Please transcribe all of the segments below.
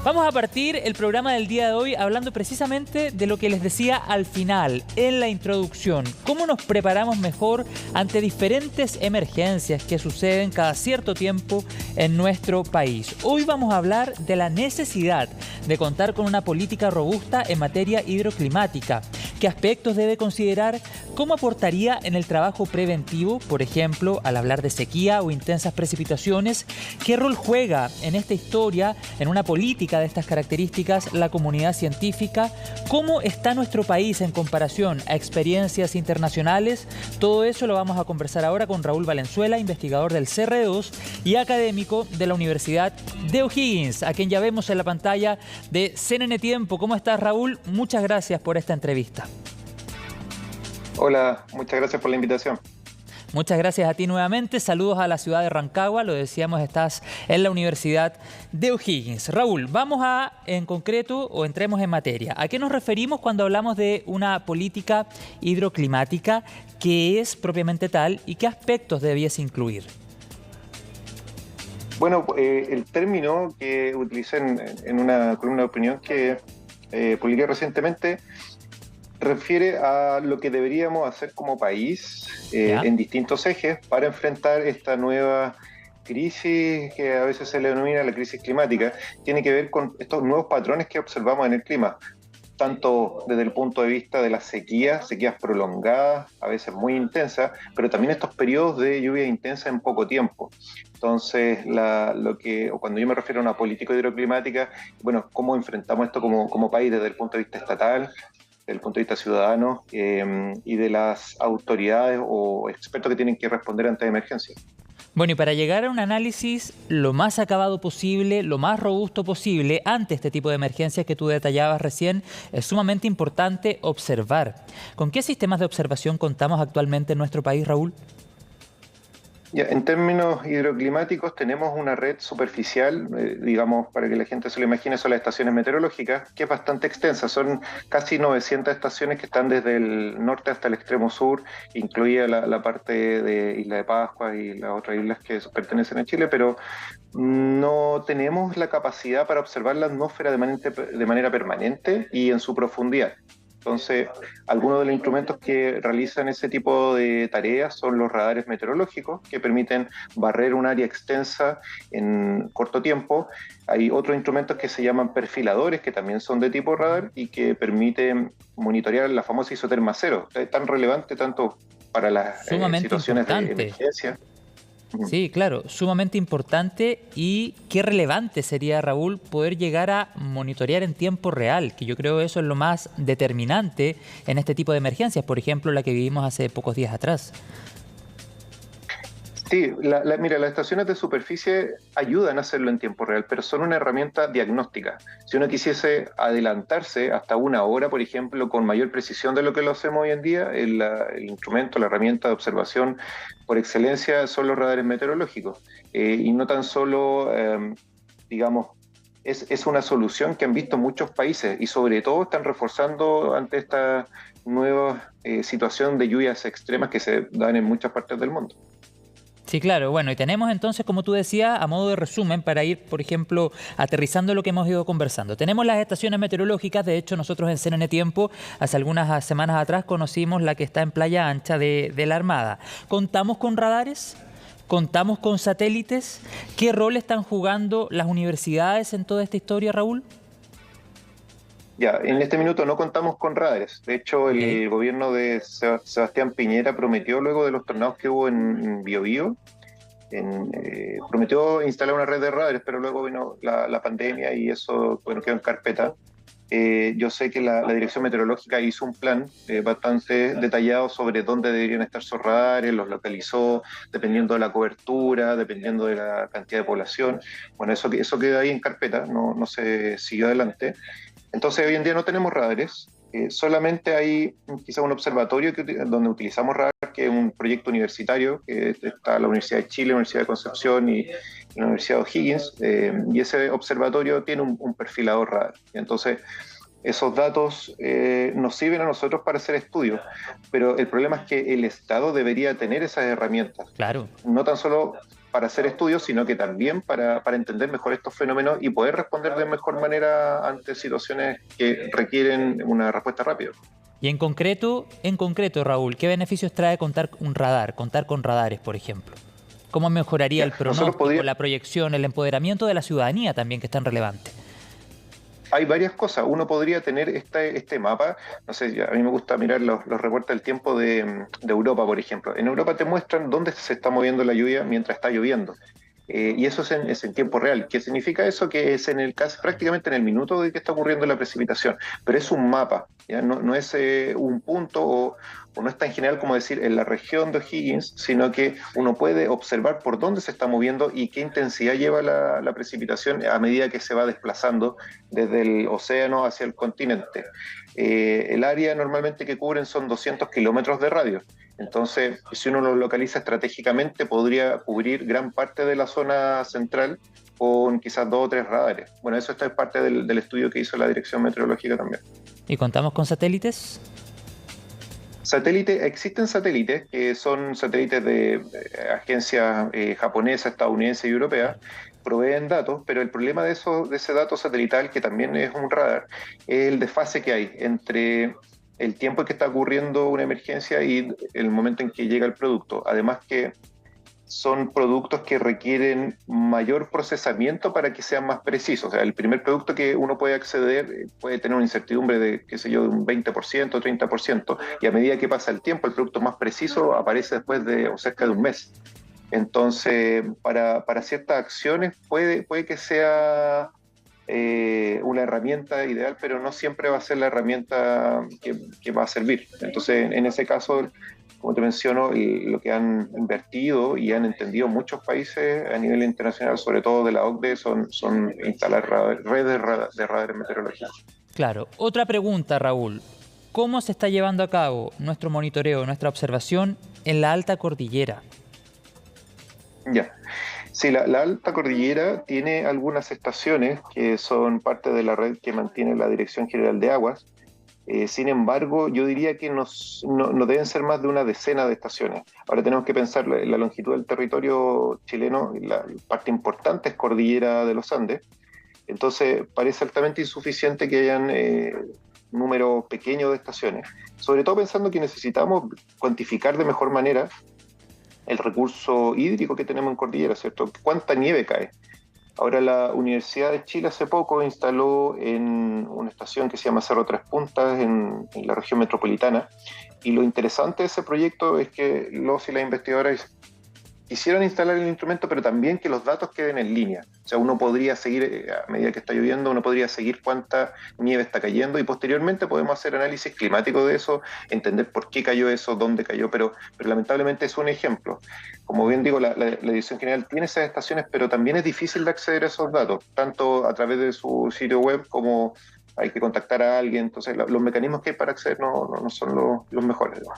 Vamos a partir el programa del día de hoy hablando precisamente de lo que les decía al final, en la introducción. ¿Cómo nos preparamos mejor ante diferentes emergencias que suceden cada cierto tiempo en nuestro país? Hoy vamos a hablar de la necesidad de contar con una política robusta en materia hidroclimática. ¿Qué aspectos debe considerar? ¿Cómo aportaría en el trabajo preventivo, por ejemplo, al hablar de sequía o intensas precipitaciones? ¿Qué rol juega en esta historia, en una política de estas características, la comunidad científica? ¿Cómo está nuestro país en comparación a experiencias internacionales? Todo eso lo vamos a conversar ahora con Raúl Valenzuela, investigador del CR2 y académico de la Universidad de O'Higgins, a quien ya vemos en la pantalla de CNN Tiempo. ¿Cómo estás, Raúl? Muchas gracias por esta entrevista. Hola, muchas gracias por la invitación. Muchas gracias a ti nuevamente. Saludos a la ciudad de Rancagua. Lo decíamos, estás en la Universidad de O'Higgins. Raúl, vamos a, en concreto, o entremos en materia. ¿A qué nos referimos cuando hablamos de una política hidroclimática? ¿Qué es propiamente tal y qué aspectos debiese incluir? Bueno, el término que utilicé en una columna de opinión que publiqué recientemente refiere a lo que deberíamos hacer como país en distintos ejes para enfrentar esta nueva crisis que a veces se le denomina la crisis climática. Tiene que ver con estos nuevos patrones que observamos en el clima, tanto desde el punto de vista de las sequías prolongadas, a veces muy intensas, pero también estos periodos de lluvia intensa en poco tiempo. Entonces, cuando yo me refiero a una política hidroclimática, bueno, ¿cómo enfrentamos esto como país desde el punto de vista estatal, desde el punto de vista ciudadano y de las autoridades o expertos que tienen que responder ante emergencias? Bueno, y para llegar a un análisis lo más acabado posible, lo más robusto posible ante este tipo de emergencias que tú detallabas recién, es sumamente importante observar. ¿Con qué sistemas de observación contamos actualmente en nuestro país, Raúl? Ya, en términos hidroclimáticos tenemos una red superficial, digamos, para que la gente se lo imagine, son las estaciones meteorológicas, que es bastante extensa. Son casi 900 estaciones que están desde el norte hasta el extremo sur, incluida la parte de Isla de Pascua y las otras islas que pertenecen a Chile, pero no tenemos la capacidad para observar la atmósfera de manera permanente y en su profundidad. Entonces, algunos de los instrumentos que realizan ese tipo de tareas son los radares meteorológicos, que permiten barrer un área extensa en corto tiempo. Hay otros instrumentos que se llaman perfiladores, que también son de tipo radar y que permiten monitorear la famosa isoterma cero. Es tan relevante tanto para las situaciones de emergencia. Sí, claro, sumamente importante. Y qué relevante sería, Raúl, poder llegar a monitorear en tiempo real, que yo creo eso es lo más determinante en este tipo de emergencias, por ejemplo, la que vivimos hace pocos días atrás. Sí, mira, las estaciones de superficie ayudan a hacerlo en tiempo real, pero son una herramienta diagnóstica. Si uno quisiese adelantarse hasta una hora, por ejemplo, con mayor precisión de lo que lo hacemos hoy en día, el instrumento, la herramienta de observación por excelencia son los radares meteorológicos. Y no tan solo, digamos, es una solución que han visto muchos países y sobre todo están reforzando ante esta nueva situación de lluvias extremas que se dan en muchas partes del mundo. Sí, claro. Bueno, y tenemos entonces, como tú decías, a modo de resumen, para ir, por ejemplo, aterrizando lo que hemos ido conversando. Tenemos las estaciones meteorológicas. De hecho, nosotros en CNN Tiempo, hace algunas semanas atrás, conocimos la que está en Playa Ancha de la Armada. ¿Contamos con radares? ¿Contamos con satélites? ¿Qué rol están jugando las universidades en toda esta historia, Raúl? Ya, en este minuto no contamos con radares. De hecho, el gobierno de Sebastián Piñera prometió, luego de los tornados que hubo en Biobío, prometió instalar una red de radares, pero luego vino la pandemia y eso, bueno, quedó en carpeta. Yo sé que la Dirección Meteorológica hizo un plan bastante detallado sobre dónde deberían estar esos radares, los localizó, dependiendo de la cobertura, dependiendo de la cantidad de población. Bueno, eso quedó ahí en carpeta, no se siguió adelante. Entonces, hoy en día no tenemos radares, solamente hay quizá un observatorio donde utilizamos radar, que es un proyecto universitario, que está la Universidad de Chile, la Universidad de Concepción y la Universidad de O'Higgins, y ese observatorio tiene un perfilador radar. Entonces, esos datos nos sirven a nosotros para hacer estudios, pero el problema es que el Estado debería tener esas herramientas. Claro. No tan solo para hacer estudios, sino que también para entender mejor estos fenómenos y poder responder de mejor manera ante situaciones que requieren una respuesta rápida. Y en concreto, Raúl, ¿qué beneficios trae contar con radares, por ejemplo? ¿Cómo mejoraría el pronóstico, la proyección, el empoderamiento de la ciudadanía también, que es tan relevante? Hay varias cosas. Uno podría tener este mapa, no sé, a mí me gusta mirar los reportes del tiempo de Europa, por ejemplo. En Europa te muestran dónde se está moviendo la lluvia mientras está lloviendo. Y eso es en tiempo real. ¿Qué significa eso? Que es prácticamente en el minuto de que está ocurriendo la precipitación. Pero es un mapa, ¿ya? No es un punto o no es tan general como decir en la región de O'Higgins, sino que uno puede observar por dónde se está moviendo y qué intensidad lleva la precipitación a medida que se va desplazando desde el océano hacia el continente. El área normalmente que cubren son 200 kilómetros de radio. Entonces, si uno lo localiza estratégicamente, podría cubrir gran parte de la zona central con quizás 2 o 3 radares. Bueno, eso está en parte del estudio que hizo la Dirección Meteorológica también. ¿Y contamos con satélites? Existen satélites que son satélites de agencias japonesas, estadounidenses y europeas, proveen datos, pero el problema de ese dato satelital, que también es un radar, es el desfase que hay entre el tiempo en que está ocurriendo una emergencia y el momento en que llega el producto. Además que son productos que requieren mayor procesamiento para que sean más precisos. O sea, el primer producto que uno puede acceder puede tener una incertidumbre de, qué sé yo, de un 20%, 30%, y a medida que pasa el tiempo, el producto más preciso aparece después de o cerca de un mes. Entonces, para ciertas acciones puede que sea una herramienta ideal, pero no siempre va a ser la herramienta que va a servir. Entonces, en ese caso, como te menciono, lo que han invertido y han entendido muchos países a nivel internacional, sobre todo de la OCDE, son instalar redes de radares meteorológicos. Claro. Otra pregunta, Raúl. ¿Cómo se está llevando a cabo nuestro monitoreo, nuestra observación en la alta cordillera? Ya. Sí, la alta cordillera tiene algunas estaciones que son parte de la red que mantiene la Dirección General de Aguas. Sin embargo, yo diría que no deben ser más de una decena de estaciones. Ahora tenemos que pensar la longitud del territorio chileno, la parte importante es cordillera de los Andes. Entonces, parece altamente insuficiente que hayan número pequeño de estaciones. Sobre todo pensando que necesitamos cuantificar de mejor manera el recurso hídrico que tenemos en cordillera, ¿cierto? ¿Cuánta nieve cae? Ahora la Universidad de Chile hace poco instaló en una estación que se llama Cerro Tres Puntas en la región metropolitana, y lo interesante de ese proyecto es que los y las investigadoras quisieron instalar el instrumento, pero también que los datos queden en línea. O sea, uno podría seguir, a medida que está lloviendo, uno podría seguir cuánta nieve está cayendo y posteriormente podemos hacer análisis climático de eso, entender por qué cayó eso, dónde cayó, pero lamentablemente es un ejemplo. Como bien digo, la Dirección General tiene esas estaciones, pero también es difícil de acceder a esos datos, tanto a través de su sitio web como hay que contactar a alguien. Entonces, los mecanismos que hay para acceder no son los mejores, ¿no?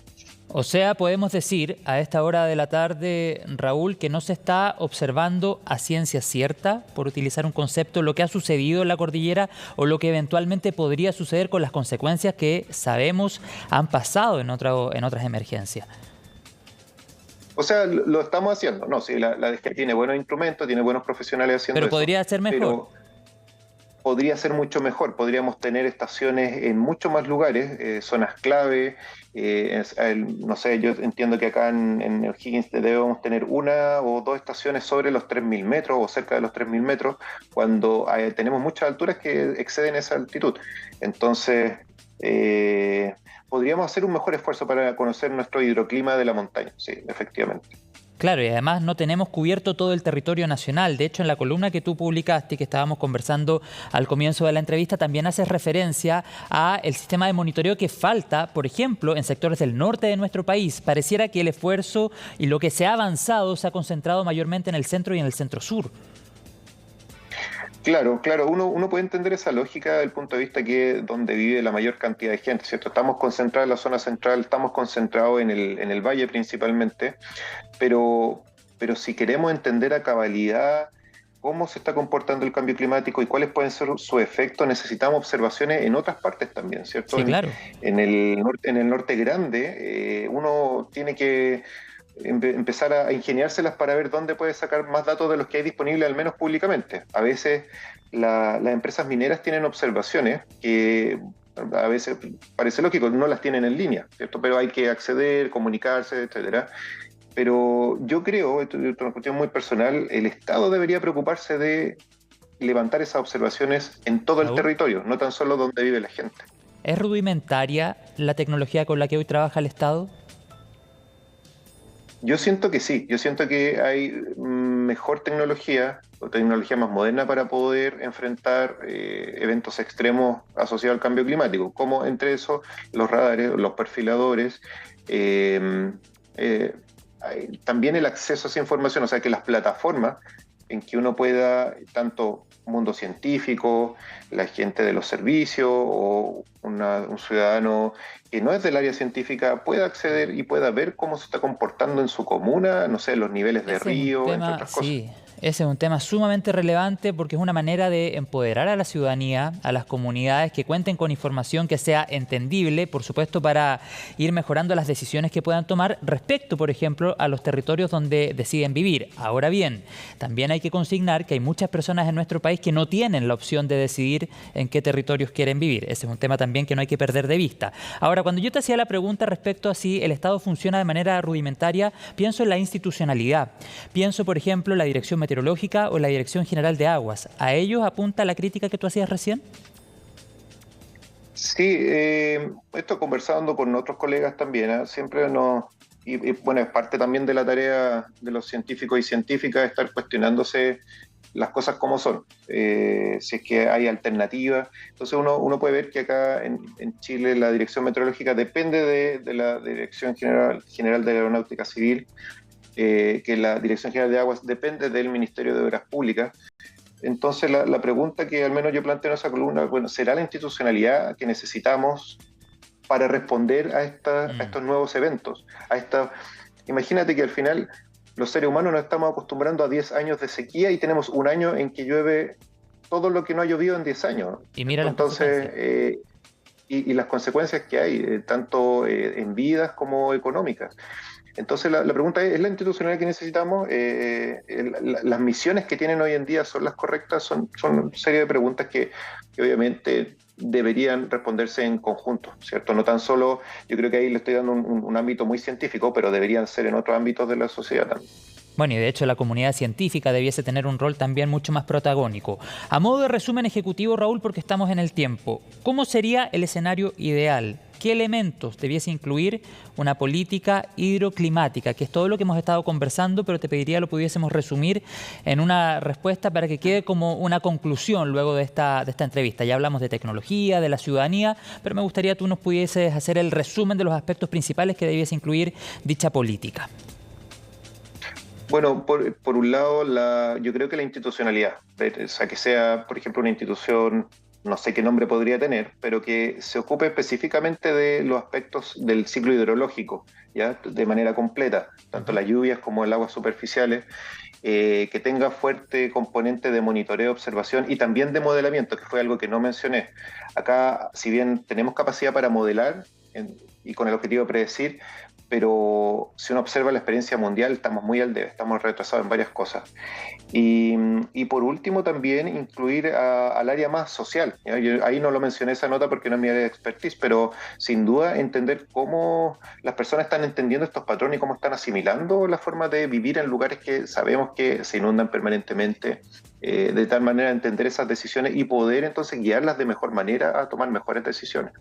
O sea, podemos decir a esta hora de la tarde, Raúl, que no se está observando a ciencia cierta, por utilizar un concepto, lo que ha sucedido en la cordillera o lo que eventualmente podría suceder con las consecuencias que sabemos han pasado en otras emergencias. O sea, lo estamos haciendo. No, sí, la DGEC tiene buenos instrumentos, tiene buenos profesionales haciendo eso. Pero podría ser mejor. Pero podría ser mucho mejor. Podríamos tener estaciones en muchos más lugares, zonas clave. No sé, yo entiendo que acá en O'Higgins debemos tener 1 o 2 estaciones sobre los 3.000 metros o cerca de los 3.000 metros, cuando tenemos muchas alturas que exceden esa altitud. Entonces, podríamos hacer un mejor esfuerzo para conocer nuestro hidroclima de la montaña, sí, efectivamente. Claro, y además no tenemos cubierto todo el territorio nacional. De hecho, en la columna que tú publicaste, que estábamos conversando al comienzo de la entrevista, también haces referencia a el sistema de monitoreo que falta, por ejemplo, en sectores del norte de nuestro país. Pareciera que el esfuerzo y lo que se ha avanzado se ha concentrado mayormente en el centro y en el centro-sur. Claro, uno puede entender esa lógica desde el punto de vista que es donde vive la mayor cantidad de gente, ¿cierto? Estamos concentrados en la zona central, estamos concentrados en el valle principalmente, pero si queremos entender a cabalidad cómo se está comportando el cambio climático y cuáles pueden ser sus efectos, necesitamos observaciones en otras partes también, ¿cierto? Sí, claro. En el norte grande, uno tiene que empezar a ingeniárselas para ver dónde puede sacar más datos de los que hay disponibles, al menos públicamente. A veces las empresas mineras tienen observaciones que a veces parece lógico, no las tienen en línea, ¿cierto? Pero hay que acceder, comunicarse, etcétera. Pero yo creo, esto es una cuestión muy personal, el Estado debería preocuparse de levantar esas observaciones en todo el Raúl, territorio, no tan solo donde vive la gente. ¿es rudimentaria la tecnología con la que hoy trabaja el Estado? Yo siento que sí, yo siento que hay mejor tecnología o tecnología más moderna para poder enfrentar eventos extremos asociados al cambio climático, como entre eso los radares, los perfiladores, eh, también el acceso a esa información, o sea que las plataformas en que uno pueda, tanto mundo científico, la gente de los servicios o un ciudadano que no es del área científica pueda acceder y pueda ver cómo se está comportando en su comuna, no sé, los niveles de Ese es un río, entre tema, otras cosas. sí, ese es un tema sumamente relevante porque es una manera de empoderar a la ciudadanía, a las comunidades que cuenten con información que sea entendible, por supuesto, para ir mejorando las decisiones que puedan tomar respecto, por ejemplo, a los territorios donde deciden vivir. Ahora bien, también hay que consignar que hay muchas personas en nuestro país que no tienen la opción de decidir en qué territorios quieren vivir. Ese es un tema también que no hay que perder de vista. Ahora, cuando yo te hacía la pregunta respecto a si el Estado funciona de manera rudimentaria, pienso en la institucionalidad. Pienso, por ejemplo, en la Dirección Meteorológica o la Dirección General de Aguas. ¿A ellos apunta la crítica que tú hacías recién? Sí, esto conversando con otros colegas también, ¿eh? Siempre nos... bueno, es parte también de la tarea de los científicos y científicas estar cuestionándose las cosas como son, si es que hay alternativas. Entonces uno puede ver que acá en Chile la Dirección Meteorológica depende de la Dirección General de Aeronáutica Civil, que la Dirección General de Aguas depende del Ministerio de Obras Públicas. Entonces la pregunta que al menos yo planteo en esa columna, bueno, ¿será la institucionalidad que necesitamos para responder a estos nuevos eventos? Imagínate que al final los seres humanos nos estamos acostumbrando a 10 años de sequía y tenemos un año en que llueve todo lo que no ha llovido en 10 años. Y mira las Entonces, consecuencias. y las consecuencias que hay, tanto en vidas como económicas. Entonces la pregunta ¿es la institucionalidad que necesitamos? ¿Las misiones que tienen hoy en día son las correctas? Son una serie de preguntas que obviamente deberían responderse en conjunto, ¿cierto? No tan solo, yo creo que ahí le estoy dando un ámbito muy científico, pero deberían ser en otros ámbitos de la sociedad también. Bueno, y de hecho la comunidad científica debiese tener un rol también mucho más protagónico. A modo de resumen ejecutivo, Raúl, porque estamos en el tiempo, ¿cómo sería el escenario ideal? ¿Qué elementos debiese incluir una política hidroclimática? Que es todo lo que hemos estado conversando, pero te pediría lo pudiésemos resumir en una respuesta para que quede como una conclusión luego de esta entrevista. Ya hablamos de tecnología, de la ciudadanía, pero me gustaría que tú nos pudieses hacer el resumen de los aspectos principales que debiese incluir dicha política. Bueno, por un lado, yo creo que la institucionalidad, o sea, que sea, por ejemplo, una institución, no sé qué nombre podría tener, pero que se ocupe específicamente de los aspectos del ciclo hidrológico, ¿ya? De manera completa, tanto las lluvias como el aguas superficiales, que tenga fuerte componente de monitoreo, observación y también de modelamiento, que fue algo que no mencioné. Acá, si bien tenemos capacidad para modelar y con el objetivo de predecir, pero si uno observa la experiencia mundial, estamos muy al debe, estamos retrasados en varias cosas. Y por último, también incluir al área más social. Yo ahí no lo mencioné esa nota porque no es mi área de expertise, pero sin duda entender cómo las personas están entendiendo estos patrones y cómo están asimilando la forma de vivir en lugares que sabemos que se inundan permanentemente, de tal manera entender esas decisiones y poder entonces guiarlas de mejor manera a tomar mejores decisiones.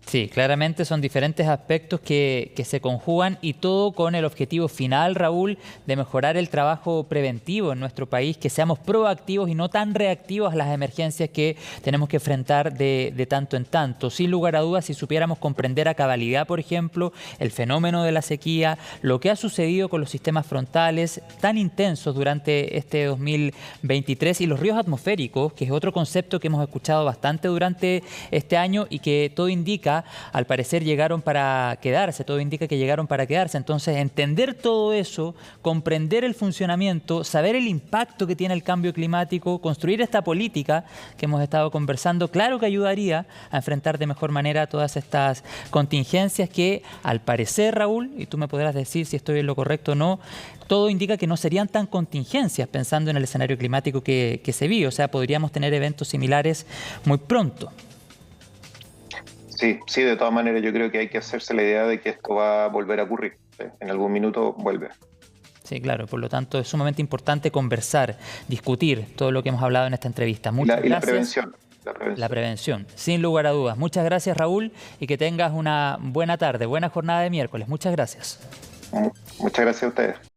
Sí, claramente son diferentes aspectos que se conjugan y todo con el objetivo final, Raúl, de mejorar el trabajo preventivo en nuestro país, que seamos proactivos y no tan reactivos a las emergencias que tenemos que enfrentar de tanto en tanto. Sin lugar a dudas, si supiéramos comprender a cabalidad, por ejemplo, el fenómeno de la sequía, lo que ha sucedido con los sistemas frontales tan intensos durante este 2023 y los ríos atmosféricos, que es otro concepto que hemos escuchado bastante durante este año y que todo indica al parecer llegaron para quedarse, todo indica que llegaron para quedarse. Entonces, entender todo eso, comprender el funcionamiento, saber el impacto que tiene el cambio climático, construir esta política que hemos estado conversando, claro que ayudaría a enfrentar de mejor manera todas estas contingencias que, al parecer, Raúl, y tú me podrás decir si estoy en lo correcto o no, todo indica que no serían tan contingencias pensando en el escenario climático que se vive. O sea, podríamos tener eventos similares muy pronto. Sí, sí, de todas maneras yo creo que hay que hacerse la idea de que esto va a volver a ocurrir. En algún minuto vuelve. Sí, claro. Por lo tanto, es sumamente importante conversar, discutir todo lo que hemos hablado en esta entrevista. Muchas gracias. La prevención. La prevención, sin lugar a dudas. Muchas gracias, Raúl, y que tengas una buena tarde, buena jornada de miércoles. Muchas gracias. Muchas gracias a ustedes.